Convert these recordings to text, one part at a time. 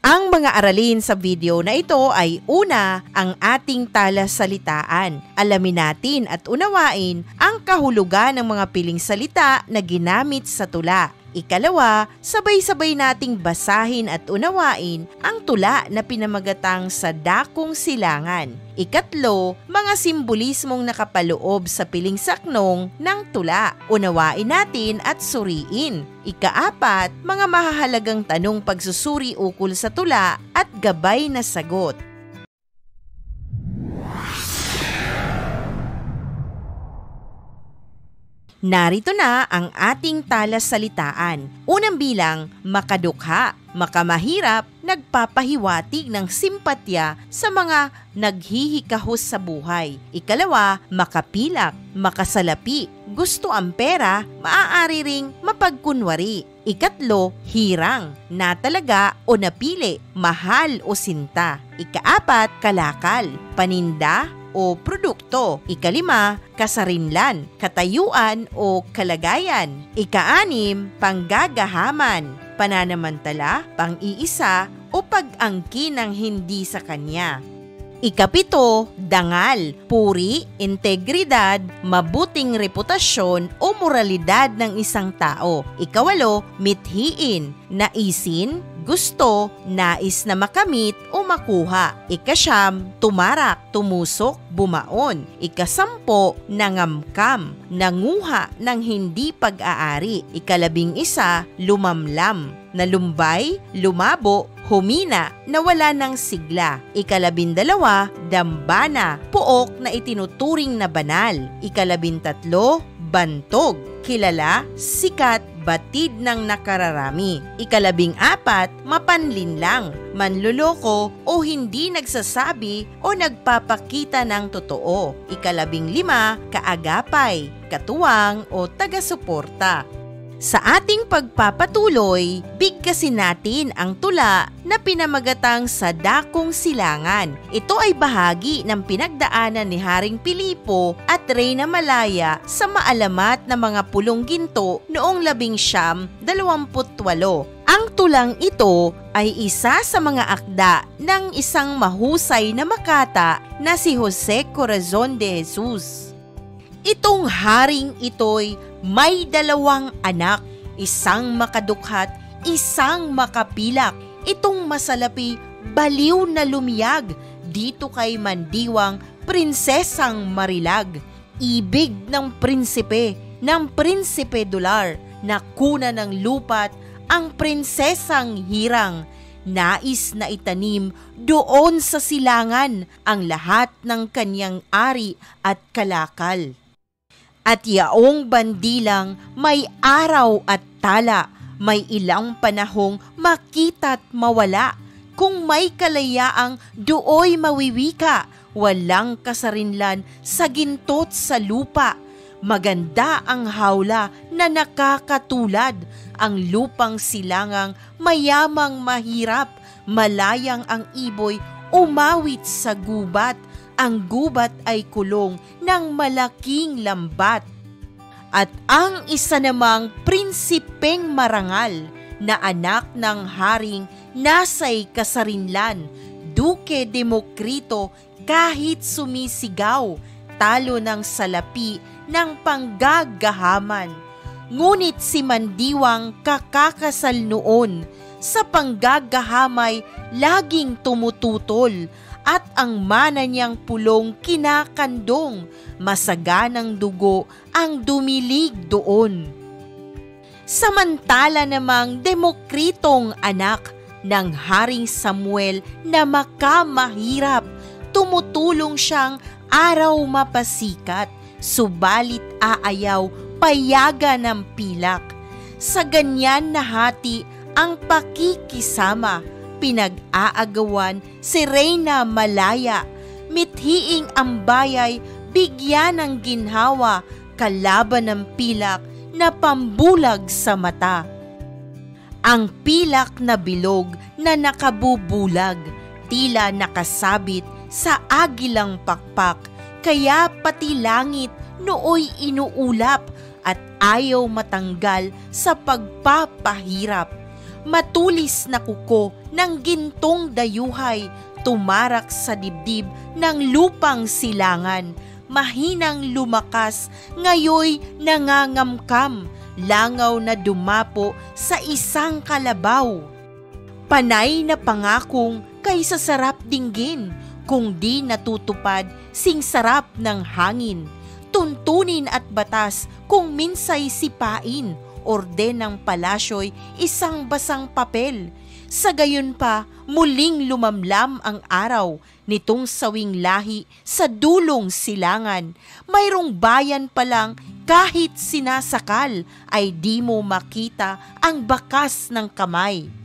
Ang mga aralin sa video na ito ay una, ang ating talasalitaan. Alamin natin at unawain ang kahulugan ng mga piling salita na ginamit sa tula. Ikalawa, sabay-sabay nating basahin at unawain ang tula na pinamagatang sa Dakong Silangan. Ikatlo, mga simbolismong nakapaloob sa piling saknong ng tula. Unawain natin at suriin. Ikaapat, mga mahahalagang tanong pagsusuri ukol sa tula at gabay na sagot. Narito na ang ating talasalitaan. Unang bilang, makadukha, makamahirap, nagpapahiwatig ng simpatya sa mga naghihikahos sa buhay. Ikalawa, makapilak, makasalapi, gusto ang pera, maaari ring mapagkunwari. Ikatlo, hirang, natalaga o napili, mahal o sinta. Ikaapat, kalakal, paninda o produkto. Ikalima, kasarinlan, katayuan o kalagayan. Ikaanim, panggagahaman, pananamantala, pang-iisa o pag-angkin ng hindi sa kanya. Ikapito, dangal, puri, integridad, mabuting reputasyon o moralidad ng isang tao. Ikawalo, mithiin, naisin, gusto, nais na makamit o makuha. Ikasyam, tumarak, tumusok, bumaon. Ikasampo, nangamkam, nanguha ng hindi pag-aari. Ikalabing isa, lumamlam, nalumbay, lumabo, humina, nawala ng sigla. Ikalabindalawa, dambana, puok na itinuturing na banal. Ikalabintatlo, bantog, kilala, sikat, batid ng nakararami. Ikalabing apat, mapanlinlang, manluloko o hindi nagsasabi o nagpapakita ng totoo. Ikalabing lima, kaagapay, katuwang o taga-suporta. Sa ating pagpapatuloy, bigkasin natin ang tula na pinamagatang sa Dakong Silangan. Ito ay bahagi ng pinagdaanan ni Haring Pilipo at Reyna Malaya sa maalamat na mga pulong ginto noong 1928. Ang tulang ito ay isa sa mga akda ng isang mahusay na makata na si Jose Corazon de Jesus. Itong haring ito'y may dalawang anak, isang makadukhat, isang makapilak. Itong masalapi, baliw na lumiyag, dito kay Mandiwang, prinsesang Marilag. Ibig ng prinsipe dolar, nakuna ng lupat, ang prinsesang Hirang. Nais na itanim doon sa silangan ang lahat ng kanyang ari at kalakal. At yaong bandilang may araw at tala, may ilang panahong makita't mawala. Kung may kalayaang dooy mawiwika, walang kasarinlan sa gintot sa lupa. Maganda ang hawla na nakakatulad, ang lupang silangang mayamang mahirap, malayang ang iboy umawit sa gubat. Ang gubat ay kulong ng malaking lambat. At ang isa namang prinsipeng marangal na anak ng haring nasay kasarinlan, Duke Demokrito, kahit sumisigaw, talo ng salapi ng panggagahaman. Ngunit si Mandiwang kakakasal noon, sa panggagahamay laging tumututol, at ang mana niyang pulong kinakandong, masaganang dugo ang dumilig doon. Samantala namang Demokritong anak ng Haring Samuel na makamahirap, tumutulong siyang araw mapasikat, subalit aayaw payagan ng pilak. Sa ganyan na hati ang pakikisama, pinag-aagawan si Reyna Malaya, mithiing ang bayay bigyan ng ginhawa, kalaban ng pilak na pambulag sa mata. Ang pilak na bilog na nakabubulag, tila nakasabit sa agilang pakpak, kaya pati langit nooy inuulap at ayaw matanggal sa pagpapahirap. matulis na kuko ng gintong dayuhay, tumarak sa dibdib ng lupang silangan. Mahinang lumakas, ngayoy nangangamkam, langaw na dumapo sa isang kalabaw. Panay na pangakong kaysa sarap dinggin, kung di natutupad sing sarap ng hangin. Tuntunin at batas kung minsay sipain, orden ng palasyo'y isang basang papel. Sa gayon pa, muling lumamlam ang araw nitong sawing lahi sa dulong silangan. Mayroong bayan pa lang kahit sinasakal ay di mo makita ang bakas ng kamay.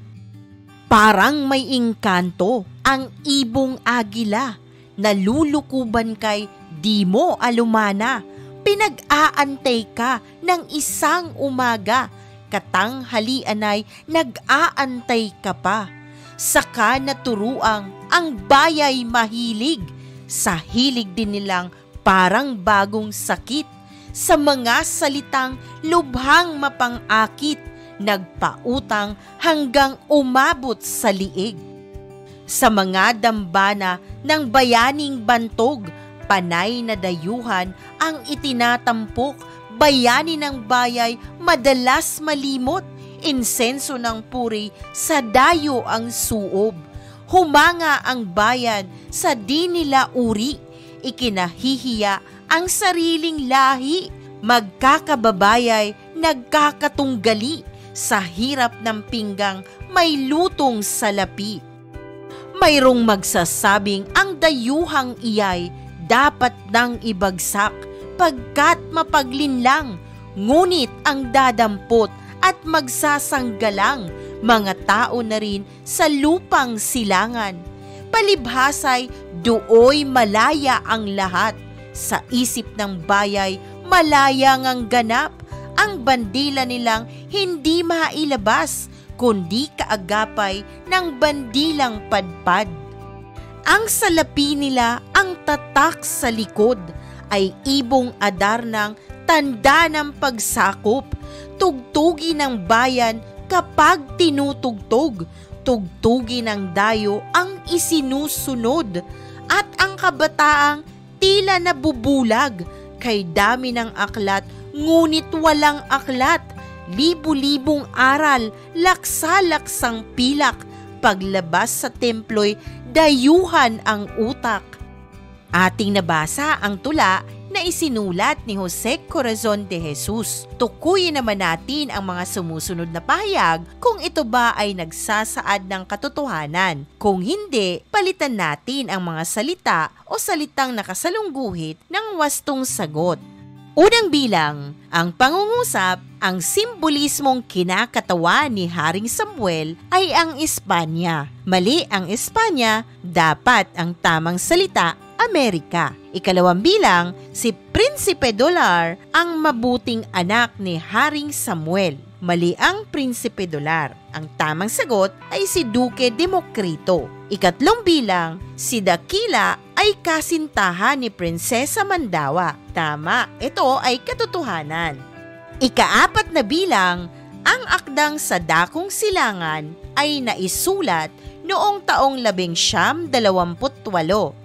Parang may engkanto ang ibong agila, nalulukuban kay di mo alumana. Pinag-aantay ka ng isang umaga, katanghalian ay nag-aantay ka pa. Saka naturuang ang bayay mahilig, sa hilig din nilang parang bagong sakit. Sa mga salitang lubhang mapangakit, nagpautang hanggang umabot sa liig. Sa mga dambana ng bayaning bantog, panay na dayuhan ang itinatampok. Bayani ng bayay madalas malimot, insenso ng puri sa dayo ang suob. Humanga ang bayan sa di nila uri, ikinahihiya ang sariling lahi. Magkakababayay, nagkakatunggali, sa hirap ng pinggang may lutong salapi. Mayroong magsasabing ang dayuhang iyay dapat nang ibagsak, pagkat mapaglinlang, ngunit ang dadampot at magsasanggalang, mga tao na rin sa lupang silangan. Palibhasay, dooy malaya ang lahat, sa isip ng bayay malaya ngang ganap. Ang bandila nilang hindi mailabas, kundi kaagapay ng bandilang padpad. Ang salapi nila ang tatak sa likod, ay ibong adar ng tanda ng pagsakop. Tugtugi ng bayan kapag tinutugtog, tugtugi ng dayo ang isinusunod, at ang kabataang tila nabubulag, kay dami ng aklat ngunit walang aklat. Libu-libong aral, laksa-laksang pilak, paglabas sa templo'y dayuhan ang utak. Ating nabasa ang tula na isinulat ni Jose Corazon de Jesus. Tukuyin naman natin ang mga sumusunod na pahayag kung ito ba ay nagsasaad ng katotohanan. Kung hindi, palitan natin ang mga salita o salitang nakasalungguhit ng wastong sagot. Unang bilang, ang pangungusap, ang simbolismong kinakatawan ni Haring Samuel ay ang Espanya. Mali ang Espanya, dapat ang tamang salita, Amerika. Ikalawang bilang, si Prinsipe Dolar ang mabuting anak ni Haring Samuel. Mali ang Prinsipe Dolar. Ang tamang sagot ay si Duque Demokrito. Ikatlong bilang, si Dakila ay kasintahan ni Prinsesa Mandawa. Tama, ito ay katotohanan. Ikaapat na bilang, ang akdang sa Dakong Silangan ay naisulat noong taong 1928.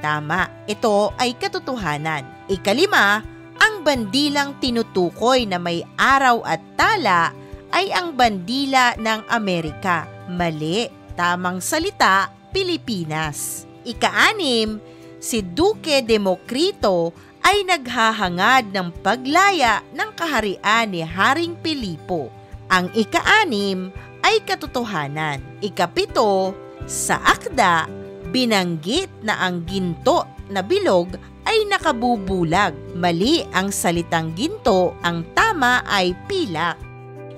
Tama, ito ay katotohanan. Ikalima, ang bandilang tinutukoy na may araw at tala ay ang bandila ng Amerika. Mali, tamang salita, Pilipinas. Ika-anim, si Duque Demokrito ay naghahangad ng paglaya ng kaharian ni Haring Pilipo. Ang ika-anim ay katotohanan. Ikapito, sa akda, binanggit na ang ginto na bilog ay nakabubulag. Mali ang salitang ginto, ang tama ay pilak.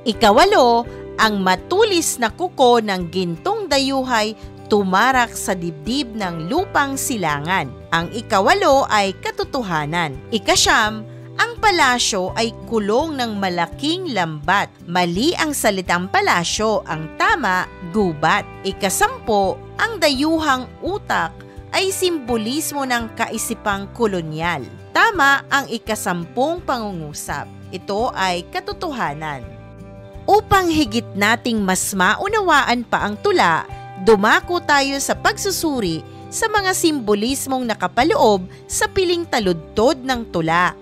Ikawalo, ang matulis na kuko ng gintong dayuhay tumarak sa dibdib ng lupang silangan. Ang ikawalo ay katotohanan. Ikasyam, ang palasyo ay kulong ng malaking lambat. Mali ang salitang palasyo, ang tama, gubat. Ikasampo, ang dayuhang utak ay simbolismo ng kaisipang kolonyal. Tama ang ikasampung pangungusap. Ito ay katotohanan. Upang higit nating mas maunawaan pa ang tula, dumako tayo sa pagsusuri sa mga simbolismong nakapaloob sa piling taludtod ng tula.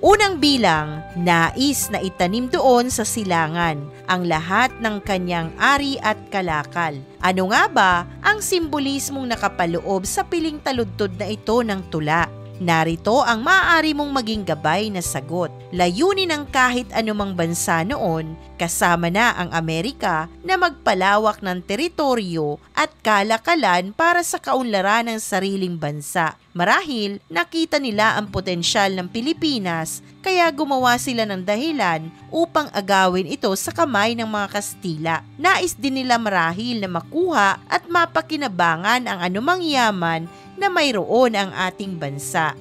Unang bilang, nais na itanim doon sa silangan ang lahat ng kanyang ari at kalakal. Ano nga ba ang simbolismong nakapaloob sa piling taludtod na ito ng tula? Narito ang maaari mong maging gabay na sagot. Layunin ng kahit anumang bansa noon, kasama na ang Amerika, na magpalawak ng teritoryo at kalakalan para sa kaunlaran ng sariling bansa. Marahil nakita nila ang potensyal ng Pilipinas, kaya gumawa sila ng dahilan upang agawin ito sa kamay ng mga Kastila. Nais din nila marahil na makuha at mapakinabangan ang anumang yaman na mayroon ang ating bansa.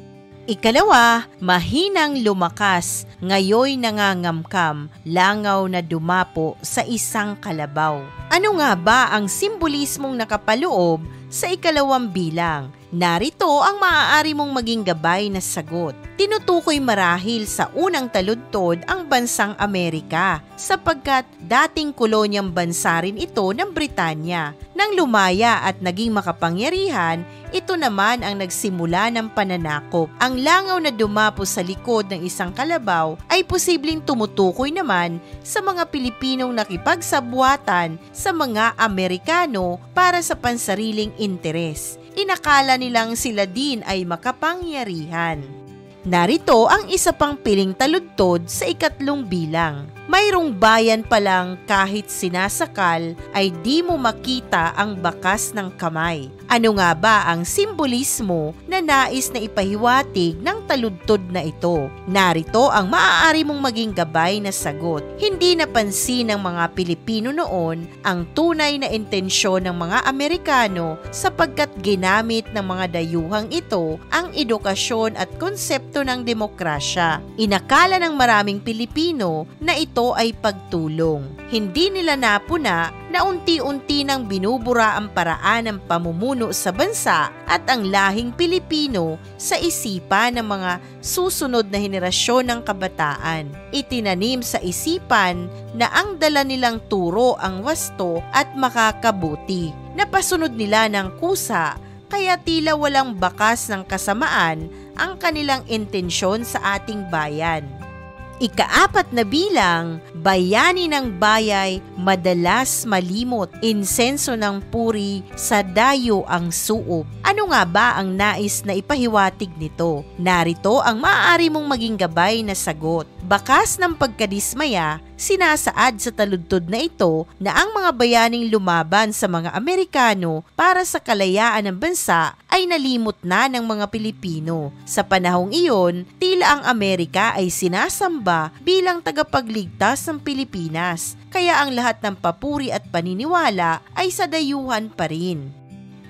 Ikalawa, mahinang lumakas, ngayoy nangangamkam, langaw na dumapo sa isang kalabaw. Ano nga ba ang simbolismong nakapaloob sa ikalawang bilang? Narito ang maaari mong maging gabay na sagot. Tinutukoy marahil sa unang taludtod ang bansang Amerika sapagkat dating kolonyang bansa rin ito ng Britanya. Nang lumaya at naging makapangyarihan, ito naman ang nagsimula ng pananakop. Ang langaw na dumapo sa likod ng isang kalabaw ay posibleng tumutukoy naman sa mga Pilipinong nakipagsabwatan sa mga Amerikano para sa pansariling interes. Inakala nilang sila din ay makapangyarihan. Narito ang isa pang piling taludtod sa ikatlong bilang. Mayroong bayan pa lang kahit sinasakal ay di mo makita ang bakas ng kamay. Ano nga ba ang simbolismo na nais na ipahiwatig ng taludtod na ito? Narito ang maaari mong maging gabay na sagot. Hindi napansin ng mga Pilipino noon ang tunay na intensyon ng mga Amerikano sapagkat ginamit ng mga dayuhang ito ang edukasyon at konsepto ng demokrasya. Inakala ng maraming Pilipino na ito ay pagtulong. Hindi nila napuna na unti-unti nang binubura ang paraan ng pamumuno sa bansa at ang lahing Pilipino sa isipan ng mga susunod na henerasyon ng kabataan. Itinanim sa isipan na ang dala nilang turo ang wasto at makakabuti. Napasunod nila ng kusa, kaya tila walang bakas ng kasamaan ang kanilang intensyon sa ating bayan. Ikaapat na bilang, bayani ng bayay, madalas malimot, insenso ng puri, sa dayo ang suob. Ano nga ba ang nais na ipahiwatig nito? Narito ang maaari mong maging gabay na sagot. Bakas ng pagkadismaya, sinasaad sa taludtod na ito na ang mga bayaning lumaban sa mga Amerikano para sa kalayaan ng bansa ay nalimot na ng mga Pilipino. Sa panahong iyon, tila ang Amerika ay sinasamba bilang tagapagligtas ng Pilipinas, kaya ang lahat ng papuri at paniniwala ay sa dayuhan pa rin.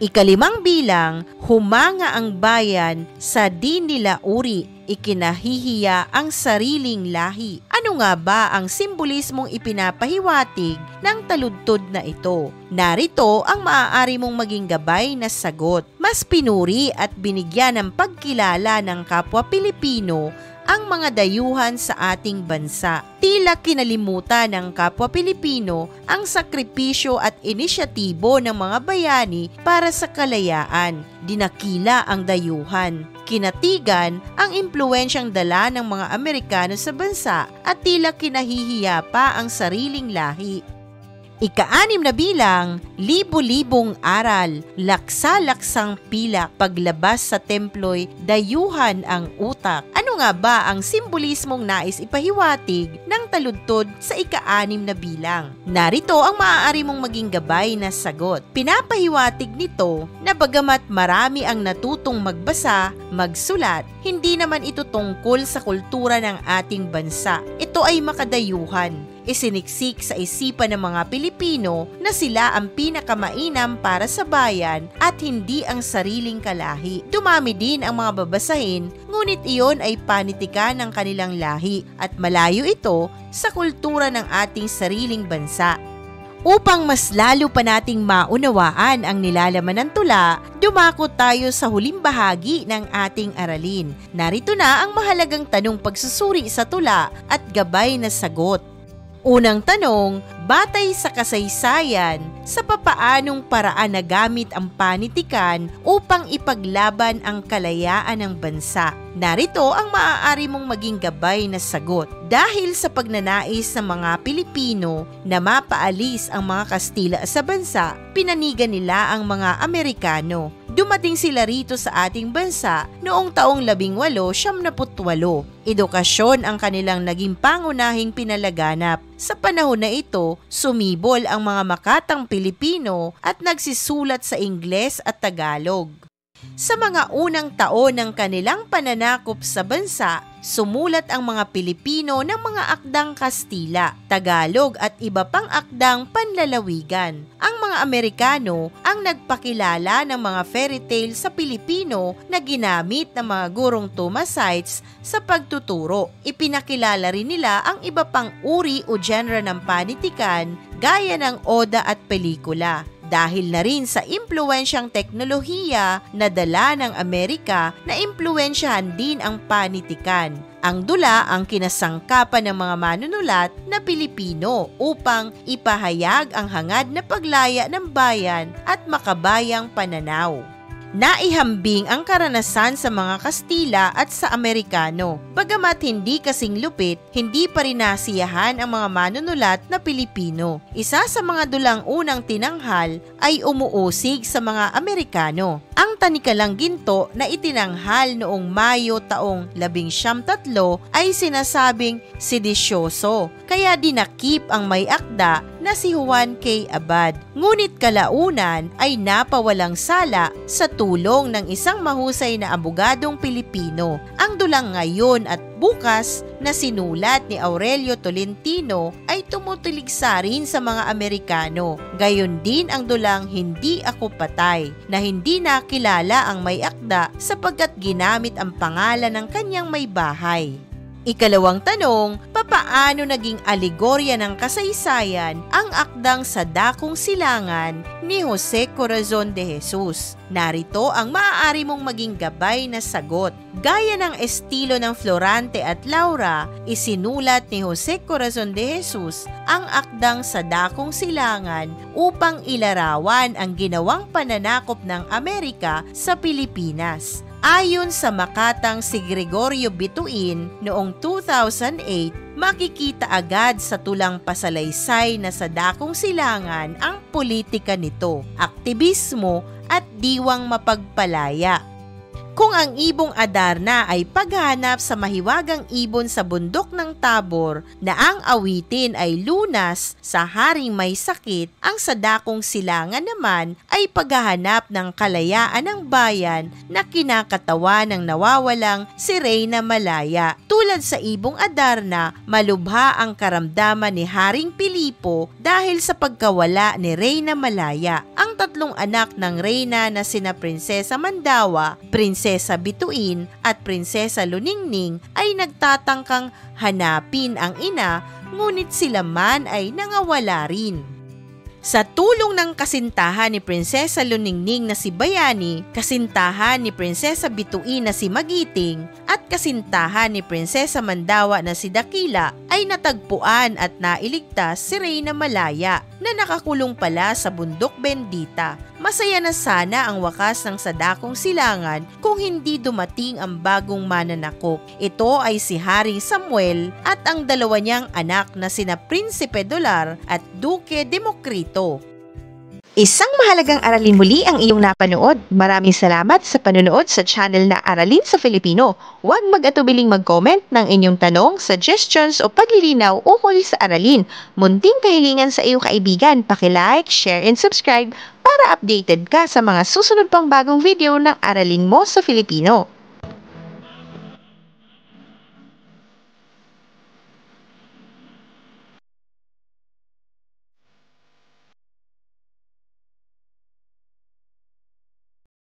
Ikalimang bilang, humanga ang bayan sa di nila uri, ikinahihiya ang sariling lahi. Ano nga ba ang simbolismong ipinapahiwatig ng taludtod na ito? Narito ang maaari mong maging gabay na sagot. Mas pinuri at binigyan ng pagkilala ng kapwa Pilipino ang mga dayuhan sa ating bansa. Tila kinalimutan ng kapwa Pilipino ang sakripisyo at inisyatibo ng mga bayani para sa kalayaan. Dinakila ang dayuhan. Kinatigan ang impluwensyang dala ng mga Amerikano sa bansa at tila kinahihiya pa ang sariling lahi. Ika-6 na bilang, libo-libong aral, laksa-laksang pilak, paglabas sa templo'y dayuhan ang utak. Ano nga ba ang simbolismong nais ipahiwatig ng taludtod sa ika-6 na bilang? Narito ang maaari mong maging gabay na sagot. Pinapahiwatig nito na bagamat marami ang natutong magbasa, magsulat, hindi naman ito tungkol sa kultura ng ating bansa. Ito ay makadayuhan. Isiniksik sa isipan ng mga Pilipino na sila ang pinakamainam para sa bayan at hindi ang sariling kalahi. Dumami din ang mga babasahin, ngunit iyon ay panitikan ng kanilang lahi at malayo ito sa kultura ng ating sariling bansa. Upang mas lalo pa nating maunawaan ang nilalaman ng tula, dumako tayo sa huling bahagi ng ating aralin. Narito na ang mahalagang tanong pagsusuri sa tula at gabay na sagot. Unang tanong, batay sa kasaysayan, sa papaanong paraan nagamit ang panitikan upang ipaglaban ang kalayaan ng bansa? Narito ang maaari mong maging gabay na sagot. Dahil sa pagnanais ng mga Pilipino na mapaalis ang mga Kastila sa bansa, pinanigan nila ang mga Amerikano. Dumating sila rito sa ating bansa noong taong 1878. Edukasyon ang kanilang naging pangunahing pinalaganap. Sa panahon na ito, sumibol ang mga makatang Pilipino at nagsisulat sa Ingles at Tagalog. Sa mga unang taon ng kanilang pananakop sa bansa, sumulat ang mga Pilipino ng mga akdang Kastila, Tagalog at iba pang akdang panlalawigan. Ang mga Amerikano ang nagpakilala ng mga fairy tale sa Pilipino na ginamit ng mga gurong Thomasites sa pagtuturo. Ipinakilala rin nila ang iba pang uri o genre ng panitikan gaya ng oda at pelikula. Dahil na rin sa impluwensyang teknolohiya na dala ng Amerika na impluwensyahan din ang panitikan. Ang dula ang kinasangkapan ng mga manunulat na Pilipino upang ipahayag ang hangad na paglaya ng bayan at makabayang pananaw. Naihambing ang karanasan sa mga Kastila at sa Amerikano. Bagamat hindi kasing lupit, hindi pa rin nasiyahan ang mga manunulat na Pilipino. Isa sa mga dulang unang tinanghal ay umuusig sa mga Amerikano. Ang tanikalang ginto na itinanghal noong Mayo taong 1903 ay sinasabing sedisyoso, kaya dinakip ang may akda na si Juan K. Abad. Ngunit kalaunan ay napawalang sala sa tulong ng isang mahusay na abogadong Pilipino. Ang dulang ngayon at bukas na sinulat ni Aurelio Tolentino ay tumutuligsa rin sa mga Amerikano. Gayon din ang dulang Hindi Ako Patay na hindi nakilala ang may akda sapagkat ginamit ang pangalan ng kanyang may bahay. Ikalawang tanong, papaano naging alegorya ng kasaysayan ang akdang Sa Dakong Silangan ni Jose Corazon de Jesus? Narito ang maaari mong maging gabay na sagot. Gaya ng estilo ng Florante at Laura, isinulat ni Jose Corazon de Jesus ang akdang Sa Dakong Silangan upang ilarawan ang ginawang pananakop ng Amerika sa Pilipinas. Ayon sa makatang si Gregorio Bituin noong 2008, makikita agad sa tulang pasalaysay na Sa Dakong Silangan ang politika nito, aktivismo at diwang mapagpalaya. Kung ang ibong Adarna ay paghanap sa mahiwagang ibon sa bundok ng Tabor na ang awitin ay lunas sa haring may sakit, ang Sa Dakong Silangan naman ay paghahanap ng kalayaan ng bayan na kinakatawa ng nawawalang si Reyna Malaya. Tulad sa ibong Adarna, malubha ang karamdaman ni Haring Pilipo dahil sa pagkawala ni Reyna Malaya. Ang tatlong anak ng Reyna na sina Prinsesa Mandawa, Prinsesa Bituin at Prinsesa Luningning ay nagtatangkang hanapin ang ina, ngunit sila man ay nangawala rin. Sa tulong ng kasintahan ni Prinsesa Luningning na si Bayani, kasintahan ni Prinsesa Bituin na si Magiting, at kasintahan ni Prinsesa Mandawa na si Dakila, ay natagpuan at nailigtas si Reyna Malaya na nakakulong pala sa Bundok Bendita. Masaya na sana ang wakas ng Sa Dakong Silangan kung hindi dumating ang bagong mananakop. Ito ay si Haring Samuel at ang dalawa niyang anak na sina Prinsipe Dolar at Duque Democrito. Isang mahalagang aralin muli ang iyong napanood. Maraming salamat sa panonood sa channel na Aralin sa Filipino. Huwag mag-atubiling mag-comment ng inyong tanong, suggestions o paglilinaw ukol sa aralin. Munting kahilingan sa iyong kaibigan, paki-like, share and subscribe para updated ka sa mga susunod pang bagong video ng Aralin mo sa Filipino.